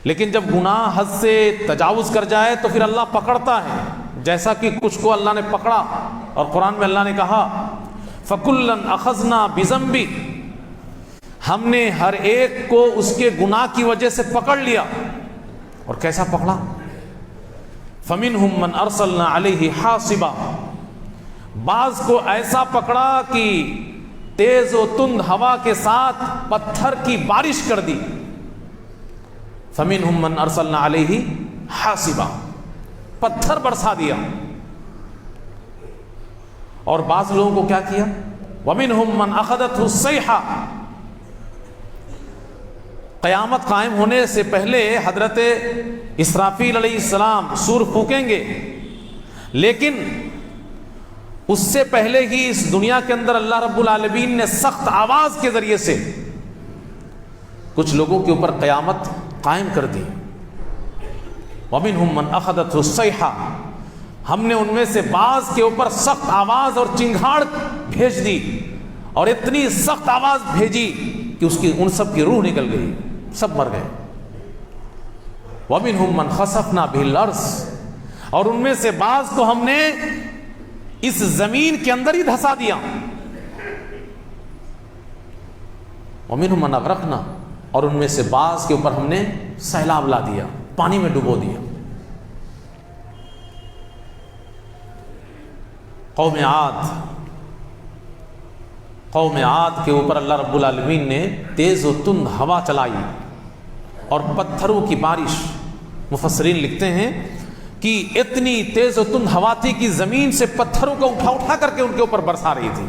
لیکن جب گناہ حد سے تجاوز کر جائے تو پھر اللہ پکڑتا ہے، جیسا کہ کچھ کو اللہ نے پکڑا، اور قرآن میں اللہ نے کہا فَكُلًّا أَخَذْنَا بِذَنبِهِ، ہم نے ہر ایک کو اس کے گناہ کی وجہ سے پکڑ لیا۔ اور کیسا پکڑا؟ فَمِنْهُمْ مَنْ أَرْسَلْنَا عَلَيْهِ حَاصِبًا، بعض کو ایسا پکڑا کہ تیز و تند ہوا کے ساتھ پتھر کی بارش کر دی۔ فَمِنْهُمْ مَنْ أَرْسَلْنَا عَلَيْهِ حَاصِبًا، پتھر برسا دیا۔ اور بعض لوگوں کو کیا کیا؟ وَمِنْهُمْ مَنْ أَخَذَتْهُ الصَّيْحَةُ، قیامت قائم ہونے سے پہلے حضرت اسرافیل علیہ السلام سور پھونکیں گے، لیکن اس سے پہلے ہی اس دنیا کے اندر اللہ رب العالمین نے سخت آواز کے ذریعے سے کچھ لوگوں کے اوپر قیامت قائم کر دی۔ وَمِنْهُمْ مَنْ أَخَذَتْهُ الصَّيْحَةُ، ہم نے ان میں سے بعض کے اوپر سخت آواز اور چنگھاڑ بھیج دی، اور اتنی سخت آواز بھیجی کہ ان سب کی روح نکل گئی، سب مر گئے۔ وَمِنْهُمْ مَنْ خَسَفْنَا بِهِ الْأَرْضَ، اور ان میں سے بعض کو ہم نے اس زمین کے اندر ہی دھسا دیا۔ وَمِنْهُمْ مَنْ أَغْرَقْنَا، اور ان میں سے بعض کے اوپر ہم نے سیلاب لا دیا، پانی میں ڈبو دیا۔ قوم عاد کے اوپر اللہ رب العالمین نے تیز و تند ہوا چلائی اور پتھروں کی بارش۔ مفسرین لکھتے ہیں کہ اتنی تیز و تند ہوا تھی کہ زمین سے پتھروں کو اٹھا اٹھا کر کے ان کے اوپر برسا رہی تھی۔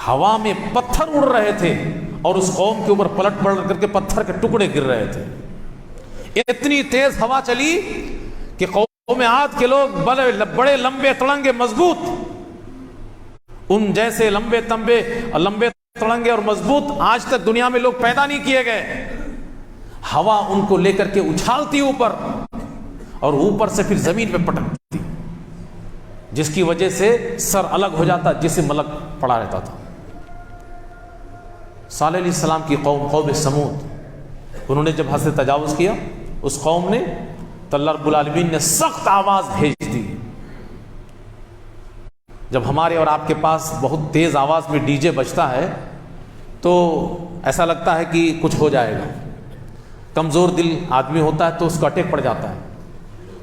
ہوا میں پتھر اڑ رہے تھے اور اس قوم کے اوپر پلٹ پلٹ کر کے پتھر کے ٹکڑے گر رہے تھے۔ اتنی تیز ہوا چلی کہ قوم عاد کے لوگ بڑے لمبے تڑنگے مضبوط، ان جیسے لمبے تڑنگے اور مضبوط آج تک دنیا میں لوگ پیدا نہیں کیے گئے۔ ہوا ان کو لے کر کے اچھالتی اوپر، اور اوپر سے پھر زمین پہ پٹکتی، جس کی وجہ سے سر الگ ہو جاتا، جسے ملک پڑا رہتا تھا۔ صالح علیہ السلام کی قوم سمود، انہوں نے جب حد سے تجاوز کیا اس قوم نے، تو اللہ رب العالمین نے سخت آواز بھیج دی۔ جب ہمارے اور آپ کے پاس بہت تیز آواز میں ڈی جے بجتا ہے تو ایسا لگتا ہے کہ کچھ ہو جائے گا، کمزور دل آدمی ہوتا ہے تو اس کو اٹیک پڑ جاتا ہے۔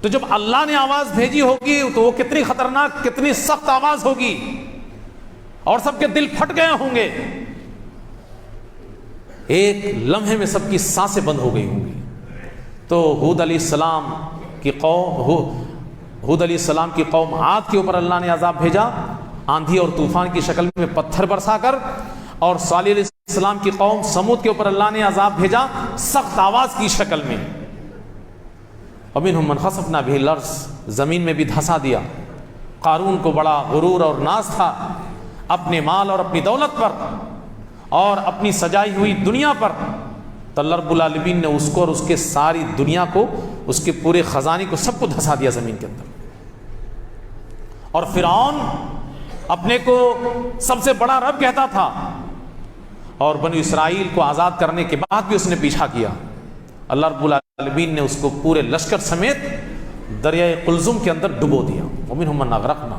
تو جب اللہ نے آواز بھیجی ہوگی تو وہ کتنی خطرناک، کتنی سخت آواز ہوگی، اور سب کے دل پھٹ گئے ہوں گے، ایک لمحے میں سب کی سانسیں بند ہو گئی ہوں گی۔ تو ہود علیہ السلام کی قوم عاد کے اوپر اللہ نے عذاب بھیجا، آندھی اور طوفان کی شکل میں پتھر برسا کر، اور صالح علیہ السلام کی قوم سمود کے اوپر اللہ نے عذاب بھیجا سخت آواز کی شکل میں۔ وَمِنْهُمْ مَنْ خَسَفْنَا بِهِ الْأَرْضَ، زمین میں بھی دھسا دیا۔ قارون کو بڑا غرور اور ناز تھا اپنے مال اور اپنی دولت پر اور اپنی سجائی ہوئی دنیا پر، تو اللہ رب العالمین نے اس کو اور اس کے ساری دنیا کو، اس کے پورے خزانے کو، سب کو دھسا دیا زمین کے اندر۔ اور فرعون اپنے کو سب سے بڑا رب کہتا تھا، اور بنی اسرائیل کو آزاد کرنے کے بعد بھی اس نے پیچھا کیا۔ اللہ رب العالمین نے اس کو پورے لشکر سمیت دریائے قلزم کے اندر ڈبو دیا۔ وَمِنْهُمْ مَنْ أَغْرَقْنَا،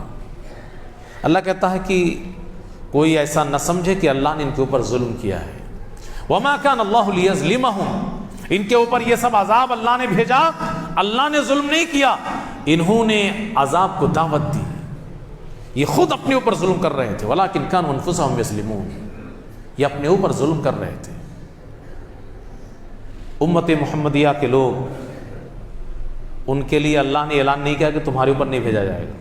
اللہ کہتا ہے کہ کوئی ایسا نہ سمجھے کہ اللہ نے ان کے اوپر ظلم کیا ہے۔ وَمَا كَانَ اللَّهُ لِيَظْلِمَهُمْ، ان کے اوپر یہ سب عذاب اللہ نے بھیجا، اللہ نے ظلم نہیں کیا، انہوں نے عذاب کو دعوت دی، یہ خود اپنے اوپر ظلم کر رہے تھے۔ وَلَكِنْ كَانُوا أَنفُسَهُمْ يَظْلِمُونَ، یہ اپنے اوپر ظلم کر رہے تھے۔ امت محمدیہ کے لوگ، ان کے لیے اللہ نے اعلان نہیں کیا کہ تمہارے اوپر نہیں بھیجا جائے گا،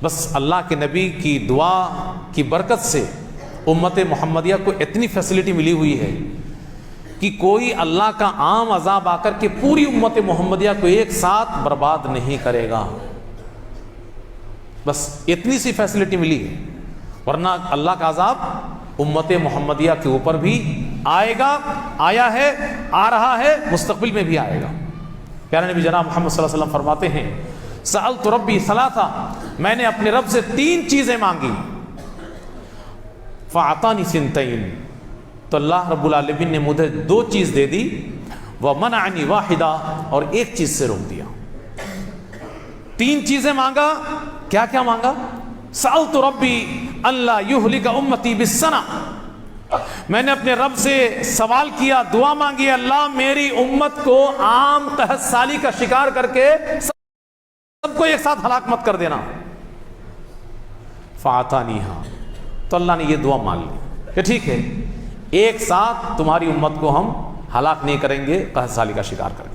بس اللہ کے نبی کی دعا کی برکت سے امت محمدیہ کو اتنی فیسلٹی ملی ہوئی ہے کہ کوئی اللہ کا عام عذاب آ کر کے پوری امت محمدیہ کو ایک ساتھ برباد نہیں کرے گا، بس اتنی سی فیسلٹی ملی ہے۔ ورنہ اللہ کا عذاب امت محمدیہ کے اوپر بھی آئے گا، آیا ہے، آ رہا ہے، مستقبل میں بھی آئے گا۔ پیارے نبی جناب محمد صلی اللہ علیہ وسلم فرماتے ہیں، سألت ربی ثلاثہ، میں نے اپنے رب سے 3 چیزیں مانگی، فأعطانی ثنتین، تو تو اللہ رب العالمین نے مجھے 2 چیز دے دی، وَمَنَعَنِي وَاحِدًا، اور ایک چیز سے روک دیا۔ 3 چیزیں مانگا، کیا کیا مانگا؟ سألت ربی اللہ یہلک امتی بالسنہ، میں نے اپنے رب سے سوال کیا، دعا مانگی، اللہ میری امت کو عام قحط سالی کا شکار کر کے سب کو ایک ساتھ ہلاک مت کر دینا۔ فَأَعْطَانِيهَا، تو اللہ نے یہ دعا مان لی کہ ٹھیک ہے، ایک ساتھ تمہاری امت کو ہم ہلاک نہیں کریں گے، قحط سالی کا شکار کریں گے۔